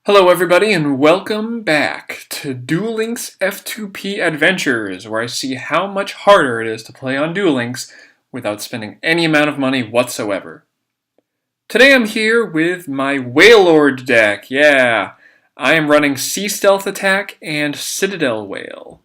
Hello everybody and welcome back to Duel Links F2P Adventures, where I see how much harder it is to play on Duel Links without spending any amount of money whatsoever. Today I'm here with my Whalelord deck. Yeah, I am running Sea Stealth Attack and Citadel Whale.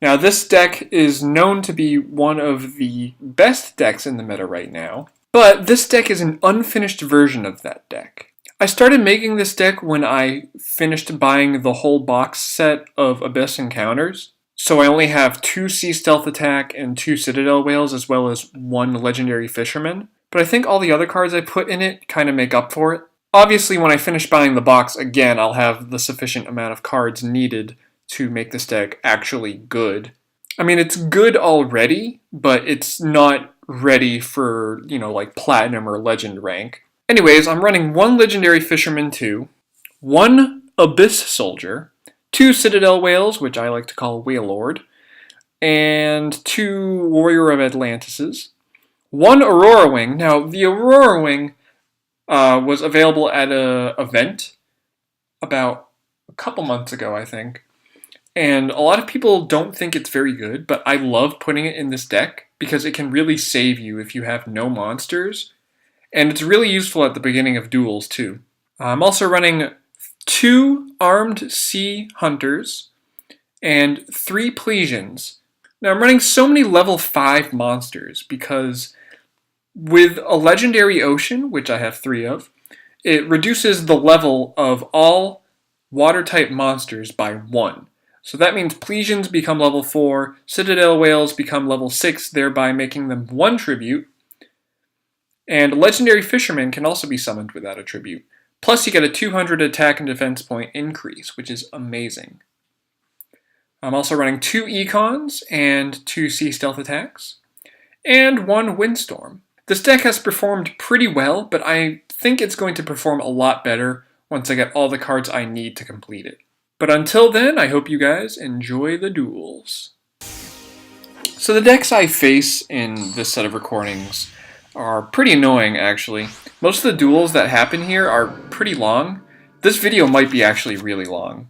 Now this deck is known to be one of the best decks in the meta right now, but this deck is an unfinished version of that deck. I started making this deck when I finished buying the whole box set of Abyss Encounters. So I only have 2 Sea Stealth Attack and 2 Citadel Whales, as well as 1 Legendary Fisherman. But I think all the other cards I put in it kind of make up for it. Obviously, when I finish buying the box again, I'll have the sufficient amount of cards needed to make this deck actually good. I mean, it's good already, but it's not ready for, like Platinum or Legend rank. Anyways, I'm running 1 Legendary Fisherman 2, 1 Abyss Soldier, 2 Citadel Whales, which I like to call Whalelord, and 2 Warrior of Atlantises, 1 Aurora Wing. Now, the Aurora Wing was available at an event about a couple months ago, I think, and a lot of people don't think it's very good, but I love putting it in this deck because it can really save you if you have no monsters. And it's really useful at the beginning of duels, too. I'm also running 2 Armed Sea Hunters and 3 Plesians. Now, I'm running so many level 5 monsters because with a Legendary Ocean, which I have 3 of, it reduces the level of all water-type monsters by 1. So that means Plesians become level 4, Citadel Whales become level 6, thereby making them 1 tribute. And Legendary Fisherman can also be summoned without a tribute. Plus you get a 200 attack and defense point increase, which is amazing. I'm also running 2 Econs and 2 Sea Stealth Attacks, and 1 Windstorm. This deck has performed pretty well, but I think it's going to perform a lot better once I get all the cards I need to complete it. But until then, I hope you guys enjoy the duels. So the decks I face in this set of recordings are pretty annoying, actually. Most of the duels that happen here are pretty long. This video might be actually really long,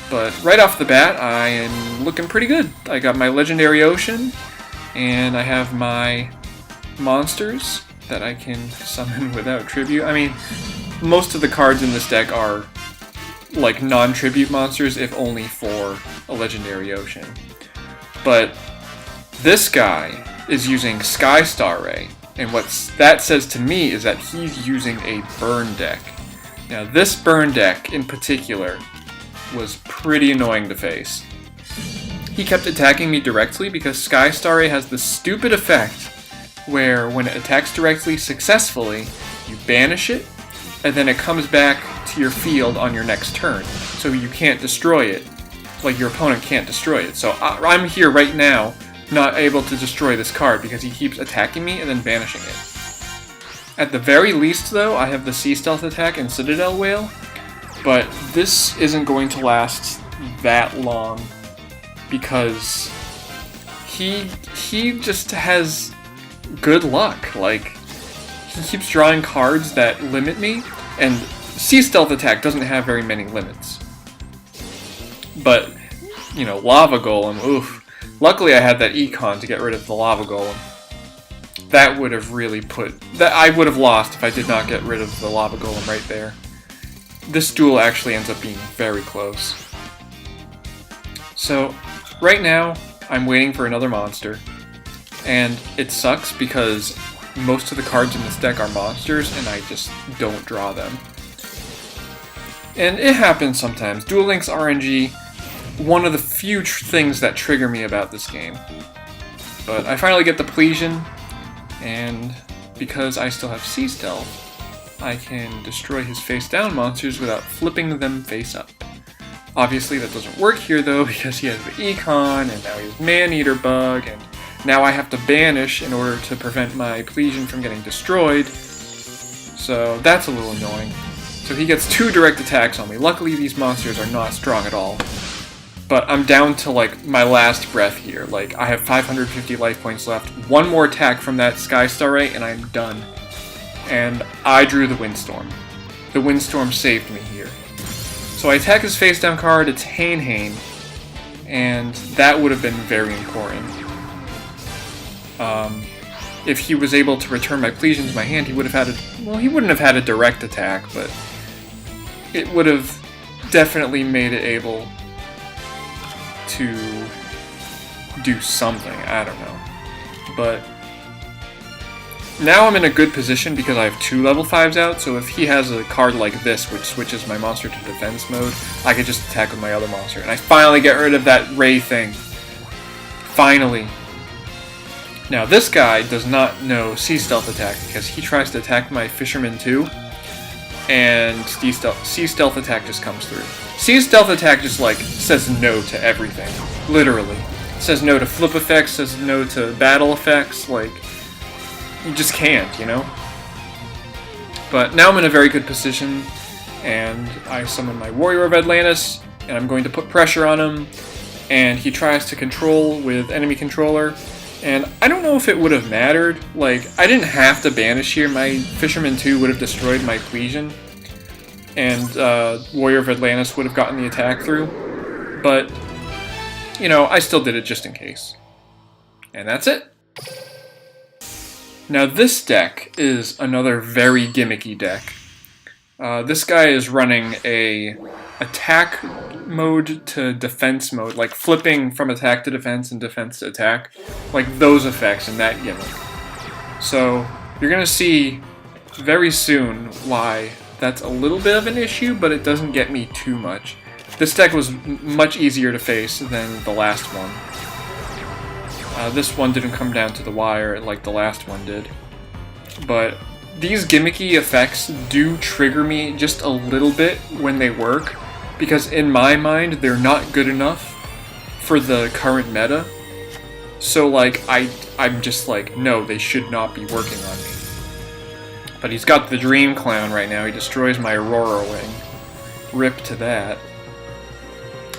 but right off the bat, I am looking pretty good. I got my Legendary Ocean, and I have my monsters that I can summon without tribute. I mean, most of the cards in this deck are like non-tribute monsters, if only for a Legendary Ocean. But this guy is using Sky Star Ray, and what that says to me is that he's using a burn deck. Now this burn deck in particular was pretty annoying to face. He kept attacking me directly because Sky Star Ray has this stupid effect where when it attacks directly successfully, you banish it, and then it comes back to your field on your next turn, so you can't destroy it. Like your opponent can't destroy it. So I'm here right now not able to destroy this card because he keeps attacking me and then banishing it. At the very least, though, I have the Sea Stealth Attack and Citadel Whale, but this isn't going to last that long because he just has good luck. Like, he keeps drawing cards that limit me, and Sea Stealth Attack doesn't have very many limits. But, Lava Golem, oof. Luckily I had that Econ to get rid of the Lava Golem. That would have really I would have lost if I did not get rid of the Lava Golem right there. This duel actually ends up being very close. So, right now, I'm waiting for another monster. And it sucks because most of the cards in this deck are monsters and I just don't draw them. And it happens sometimes. Duel Links RNG, one of the few things that trigger me about this game. But I finally get the Plesian, and because I still have Sea Stealth, I can destroy his face-down monsters without flipping them face-up. Obviously that doesn't work here though, because he has the Econ, and now he has Man-Eater Bug, and now I have to banish in order to prevent my Plesian from getting destroyed. So that's a little annoying. So he gets 2 direct attacks on me. Luckily these monsters are not strong at all. But I'm down to like my last breath here. Like, I have 550 life points left. 1 more attack from that Sky Star Ray and I'm done. And I drew the Windstorm. The Windstorm saved me here. So I attack his face down card, it's Hain, and that would have been very important. If he was able to return my Plesion to my hand, he would have had he wouldn't have had a direct attack, but it would have definitely made it able to do something, I don't know. But now I'm in a good position because I have 2 level 5s out, so if he has a card like this, which switches my monster to defense mode, I could just attack with my other monster. And I finally get rid of that Ray thing. Finally. Now this guy does not know Sea Stealth Attack because he tries to attack my Fisherman too, and Sea Stealth Attack just comes through. Sea Stealth Attack just like says no to everything, literally. It says no to flip effects, says no to battle effects, like, you just can't, you know? But now I'm in a very good position, and I summon my Warrior of Atlantis, and I'm going to put pressure on him, and he tries to control with enemy controller. And I don't know if it would have mattered. Like, I didn't have to banish here. My Fisherman 2 would have destroyed my Plesion, and Warrior of Atlantis would have gotten the attack through. But, you know, I still did it just in case. And that's it. Now this deck is another very gimmicky deck. This guy is running a attack mode to defense mode, like flipping from attack to defense and defense to attack, like those effects in that gimmick. So you're gonna see very soon why that's a little bit of an issue, but it doesn't get me too much. This deck was much easier to face than the last one. This one didn't come down to the wire like the last one did, but these gimmicky effects do trigger me just a little bit when they work, because in my mind they're not good enough for the current meta. So like I'm just like, no, they should not be working on me. But he's got the Dream Clown right now. He destroys my Aurora Wing. Rip to that.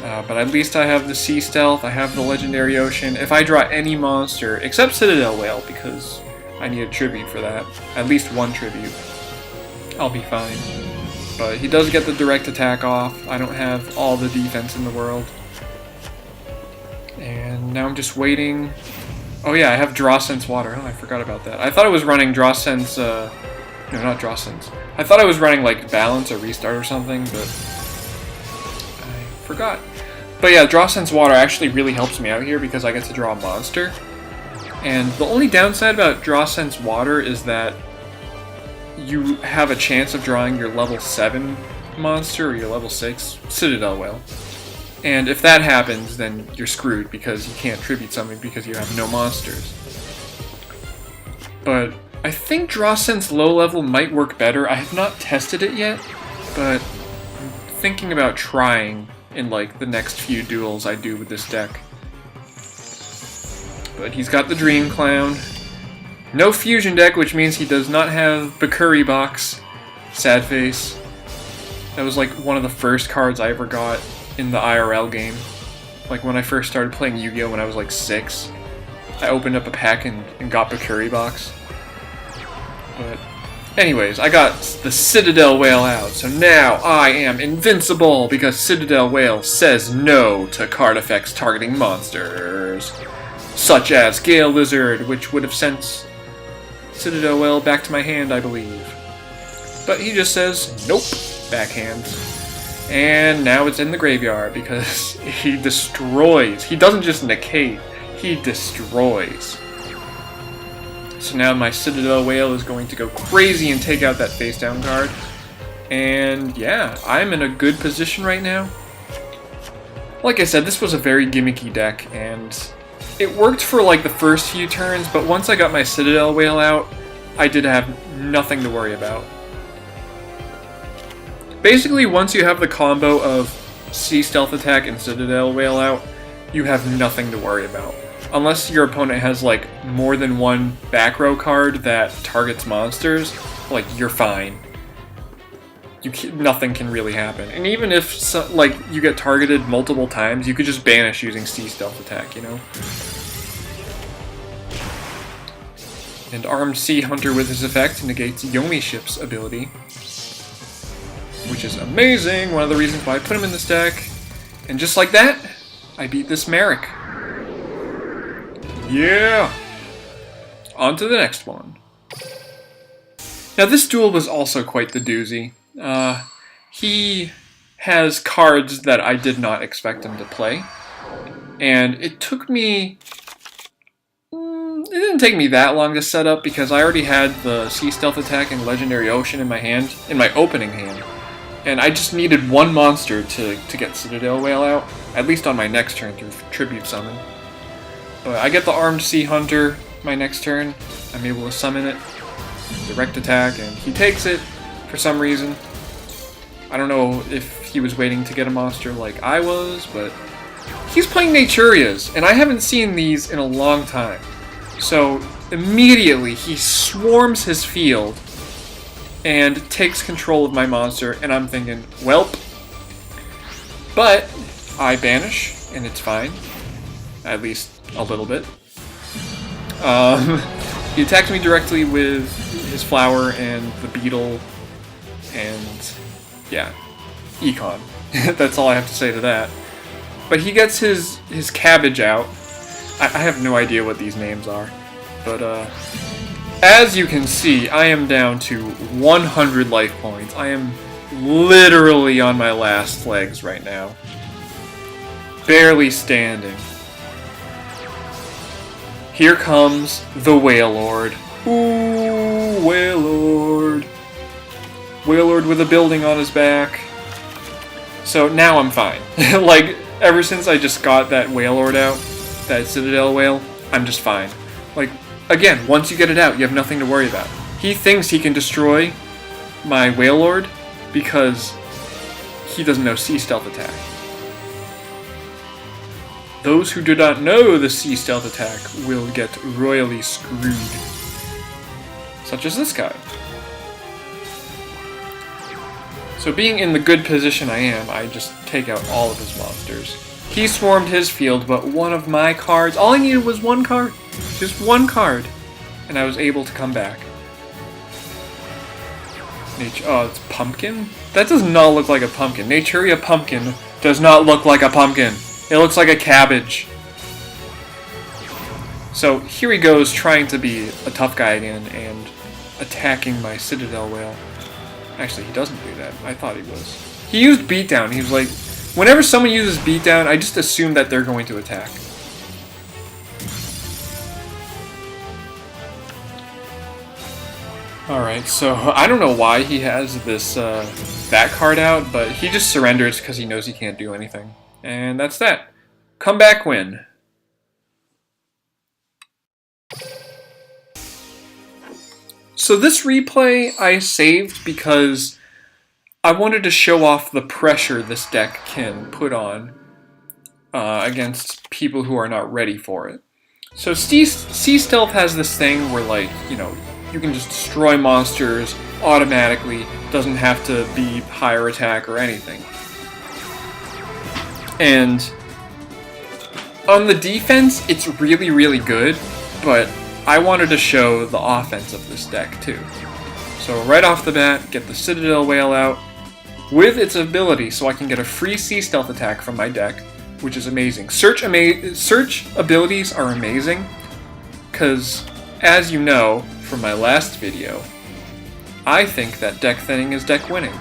But at least I have the Sea Stealth, I have the Legendary Ocean. If I draw any monster, except Citadel Whale, because I need a tribute for that, at least one tribute, I'll be fine. But he does get the direct attack off. I don't have all the defense in the world. And now I'm just waiting. Oh yeah, I have Draw Sense Water. Oh, I forgot about that. I thought I was running Draw Sense, no, not Draw Sense. I thought I was running like Balance or Restart or something, but I forgot. But yeah, Draw Sense Water actually really helps me out here because I get to draw a monster. And the only downside about Draw Sense Water is that you have a chance of drawing your level 7 monster or your level 6 Citadel Whale. And if that happens, then you're screwed because you can't tribute something because you have no monsters. But I think Draw Sense low level might work better. I have not tested it yet, but I'm thinking about trying in like the next few duels I do with this deck. But he's got the Dream Clown. No fusion deck, which means he does not have Bakuri Box. Sad face. That was like one of the first cards I ever got in the IRL game. Like when I first started playing Yu-Gi-Oh! When I was like 6. I opened up a pack and got Bakuri Box. But anyways, I got the Citadel Whale out, so now I am invincible because Citadel Whale says no to card effects targeting monsters, such as Gale Lizard, which would have sent Citadel Whale back to my hand, I believe. But he just says, nope, backhand. And now it's in the graveyard because he destroys. He doesn't just negate, he destroys. So now my Citadel Whale is going to go crazy and take out that face down card. And yeah, I'm in a good position right now. Like I said, this was a very gimmicky deck, and it worked for like the first few turns, but once I got my Citadel Whale out, I did have nothing to worry about. Basically, once you have the combo of Sea Stealth Attack and Citadel Whale out, you have nothing to worry about. Unless your opponent has like more than one back row card that targets monsters, like you're fine. Nothing can really happen. And even if like you get targeted multiple times, you could just banish using Sea Stealth Attack, you know? And Armed Sea Hunter with his effect negates Yomi Ship's ability, which is amazing, one of the reasons why I put him in this deck. And just like that, I beat this Merrick. Yeah! On to the next one. Now this duel was also quite the doozy. He has cards that I did not expect him to play. And it took me... it didn't take me that long to set up because I already had the Sea Stealth Attack and Legendary Ocean in my hand, in my opening hand. And I just needed one monster to get Citadel Whale out, at least on my next turn through Tribute Summon. But I get the Armed Sea Hunter my next turn. I'm able to summon it, direct attack, and he takes it for some reason. I don't know if he was waiting to get a monster like I was, but he's playing Natureias, and I haven't seen these in a long time. So immediately he swarms his field and takes control of my monster, and I'm thinking, welp. But I banish, and it's fine. At least a little bit. He attacks me directly with his flower and the beetle, and yeah, Econ. That's all I have to say to that. But he gets his cabbage out. I have no idea what these names are. But as you can see, I am down to 100 life points. I am literally on my last legs right now. Barely standing. Here comes the Whale Lord. Ooh, Whale Lord. Whale Lord with a building on his back. So now I'm fine. Like, ever since I just got that Whale Lord out, that Citadel Whale, I'm just fine. Like, again, once you get it out, you have nothing to worry about. He thinks he can destroy my Whale Lord because he doesn't know Sea Stealth Attack. Those who do not know the Sea Stealth Attack will get royally screwed. Such as this guy. So being in the good position I am, I just take out all of his monsters. He swarmed his field, but one of my cards, all I needed was one card. Just one card. And I was able to come back. Oh, it's pumpkin? That does not look like a pumpkin. Natureia pumpkin does not look like a pumpkin. It looks like a cabbage. So here he goes trying to be a tough guy again and attacking my Citadel Whale. Actually, he doesn't do that. I thought he was. He used Beatdown. He was like, whenever someone uses Beatdown, I just assume that they're going to attack. Alright, so I don't know why he has this that card out, but he just surrenders because he knows he can't do anything. And that's that. Comeback win. So this replay I saved because I wanted to show off the pressure this deck can put on against people who are not ready for it. So Sea Stealth has this thing where, like, you know, you can just destroy monsters automatically, doesn't have to be higher attack or anything. And on the defense, it's really, really good, but I wanted to show the offense of this deck too. So right off the bat, get the Citadel Whale out with its ability so I can get a free Sea Stealth attack from my deck, which is amazing. Search abilities are amazing, because as you know from my last video, I think that deck thinning is deck winning.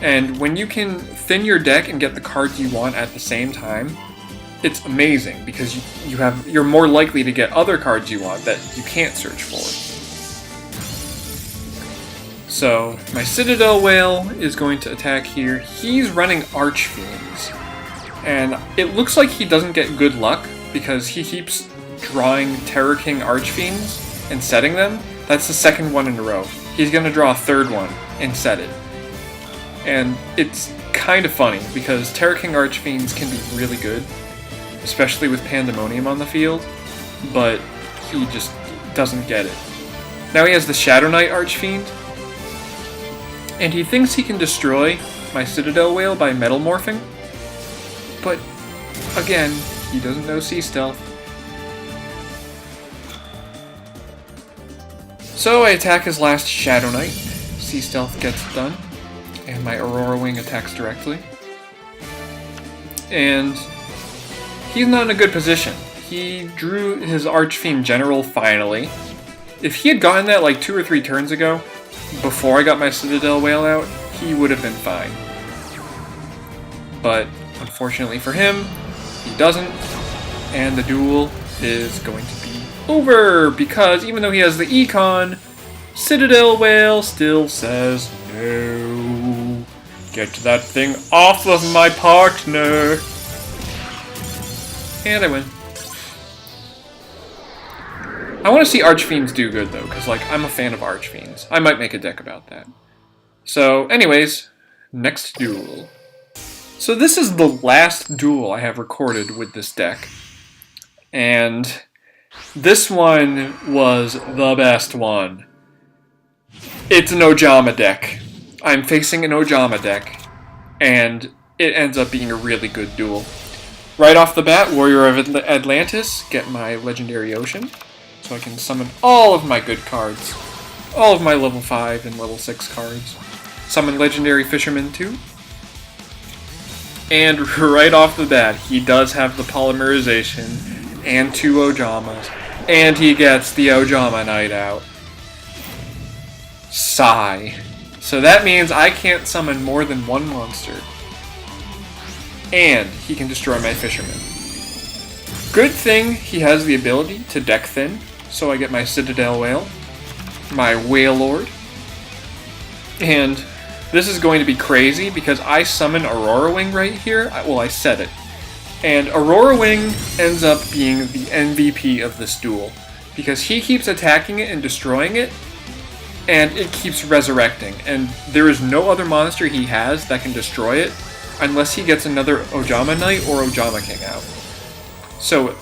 And when you can thin your deck and get the cards you want at the same time, it's amazing because you're more likely to get other cards you want that you can't search for. So my Citadel Whale is going to attack here. He's running Archfiends, and it looks like he doesn't get good luck because he keeps drawing Terror King Archfiends and setting them. That's the second one in a row. He's going to draw a third one and set it. And it's kind of funny, because Terror King Archfiends can be really good, especially with Pandemonium on the field, but he just doesn't get it. Now he has the Shadow Knight Archfiend, and he thinks he can destroy my Citadel Whale by Metal Morphing, but again, he doesn't know Sea Stealth. So I attack his last Shadow Knight. Sea Stealth gets it done. And my Aurora Wing attacks directly. And he's not in a good position. He drew his Archfiend General finally. If he had gotten that like 2 or 3 turns ago, before I got my Citadel Whale out, he would have been fine. But unfortunately for him, he doesn't, and the duel is going to be over, because even though he has the Econ, Citadel Whale still says no. Get that thing off of my partner. And I win. I want to see Archfiends do good though, because like I'm a fan of Archfiends. I might make a deck about that. So anyways, next duel. So this is the last duel I have recorded with this deck. And this one was the best one. It's an Ojama deck. I'm facing an Ojama deck, and it ends up being a really good duel. Right off the bat, Warrior of Atlantis, get my Legendary Ocean, so I can summon all of my good cards. All of my level 5 and level 6 cards. Summon Legendary Fisherman too. And right off the bat, he does have the Polymerization and 2 Ojamas. And he gets the Ojama Knight out. Sigh. So that means I can't summon more than 1 monster. And he can destroy my Fisherman. Good thing he has the ability to deck thin, so I get my Citadel Whale, my Whale Lord. And this is going to be crazy because I summon Aurora Wing right here. Well, I said it. And Aurora Wing ends up being the MVP of this duel, because he keeps attacking it and destroying it, and it keeps resurrecting. And there is no other monster he has that can destroy it unless he gets another Ojama Knight or Ojama King out. So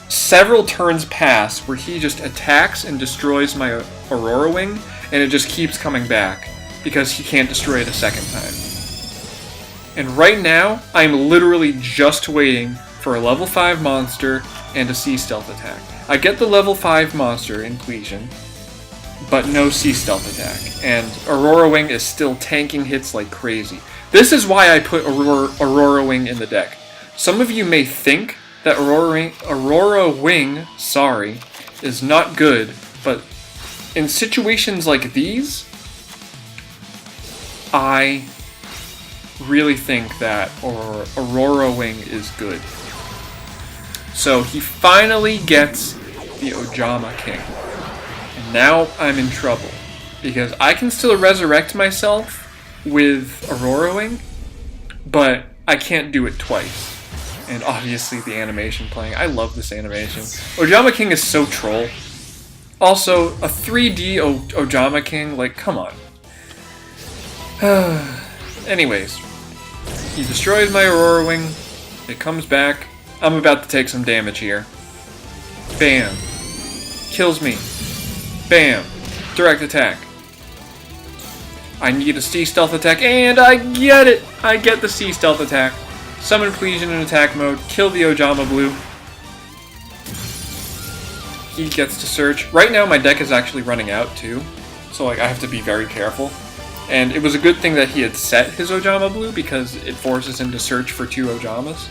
several turns pass where he just attacks and destroys my Aurora Wing, and it just keeps coming back because he can't destroy it a second time. And right now, I'm literally just waiting for a level 5 monster and a Sea Stealth attack. I get the level 5 monster in Plesion, but no Sea Stealth attack, and Aurora Wing is still tanking hits like crazy. This is why I put Aurora Wing in the deck. Some of you may think that Aurora Wing, is not good, but in situations like these, I really think that Aurora Wing is good. So he finally gets the Ojama King. And now I'm in trouble, because I can still resurrect myself with Aurora Wing, but I can't do it twice. And obviously the animation playing. I love this animation. Ojama King is so troll. Also, a 3D Ojama King, like, come on. Anyways, he destroys my Aurora Wing. It comes back. I'm about to take some damage here. Bam. Kills me. Bam. Direct attack. I need a Sea Stealth attack, and I get it! I get the Sea Stealth attack. Summon Plesion in attack mode. Kill the Ojama Blue. He gets to search. Right now my deck is actually running out too, so like I have to be very careful. And it was a good thing that he had set his Ojama Blue, because it forces him to search for 2 Ojamas.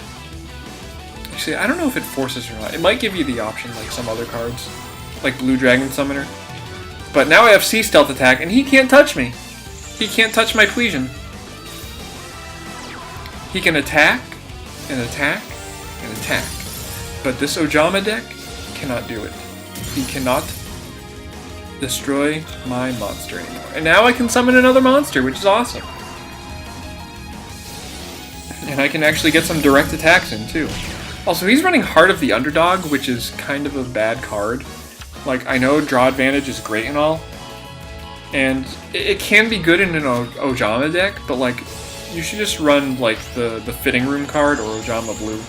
Actually, I don't know if it forces or not. It might give you the option like some other cards, like Blue Dragon Summoner. But now I have Sea Stealth attack, and he can't touch me. He can't touch my Plesion. He can attack, and attack, and attack. But this Ojama deck cannot do it. He cannot destroy my monster anymore. And now I can summon another monster, which is awesome. And I can actually get some direct attacks in, too. Also, he's running Heart of the Underdog, which is kind of a bad card. Like, I know draw advantage is great and all, and it can be good in an Ojama deck, but like, you should just run like the Fitting Room card or Ojama Blue.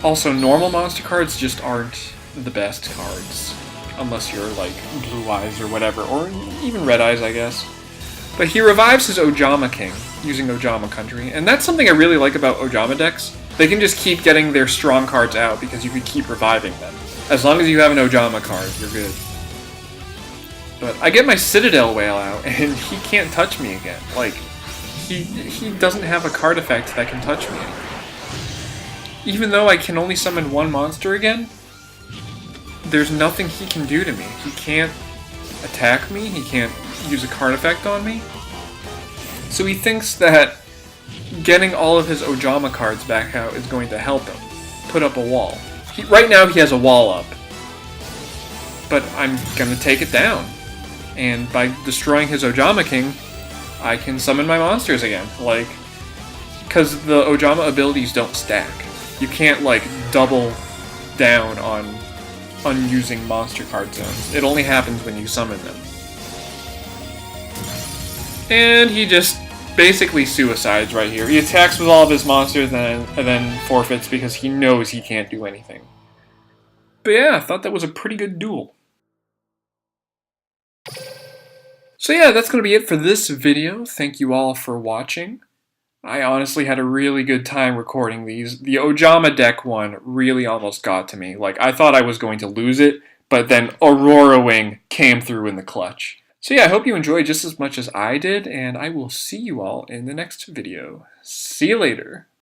Also, normal monster cards just aren't the best cards, unless you're like Blue Eyes or whatever, or even Red Eyes, I guess. But he revives his Ojama King using Ojama Country, and that's something I really like about Ojama decks. They can just keep getting their strong cards out because you can keep reviving them. As long as you have an Ojama card, you're good. But I get my Citadel Whale out, and he can't touch me again. Like, he doesn't have a card effect that can touch me anymore. Even though I can only summon one monster again, there's nothing he can do to me. He can't attack me, he can't use a card effect on me. So he thinks that getting all of his Ojama cards back out is going to help him put up a wall. Right now he has a wall up, but I'm gonna take it down. And by destroying his Ojama King, I can summon my monsters again. Like, because the Ojama abilities don't stack. You can't, like, double down on unusing monster card zones. It only happens when you summon them. And he just basically suicides right here. He attacks with all of his monsters and then forfeits because he knows he can't do anything. But yeah, I thought that was a pretty good duel. So yeah, that's going to be it for this video. Thank you all for watching. I honestly had a really good time recording these. The Ojama deck one really almost got to me. Like, I thought I was going to lose it, but then Aurora Wing came through in the clutch. So yeah, I hope you enjoyed just as much as I did, and I will see you all in the next video. See you later.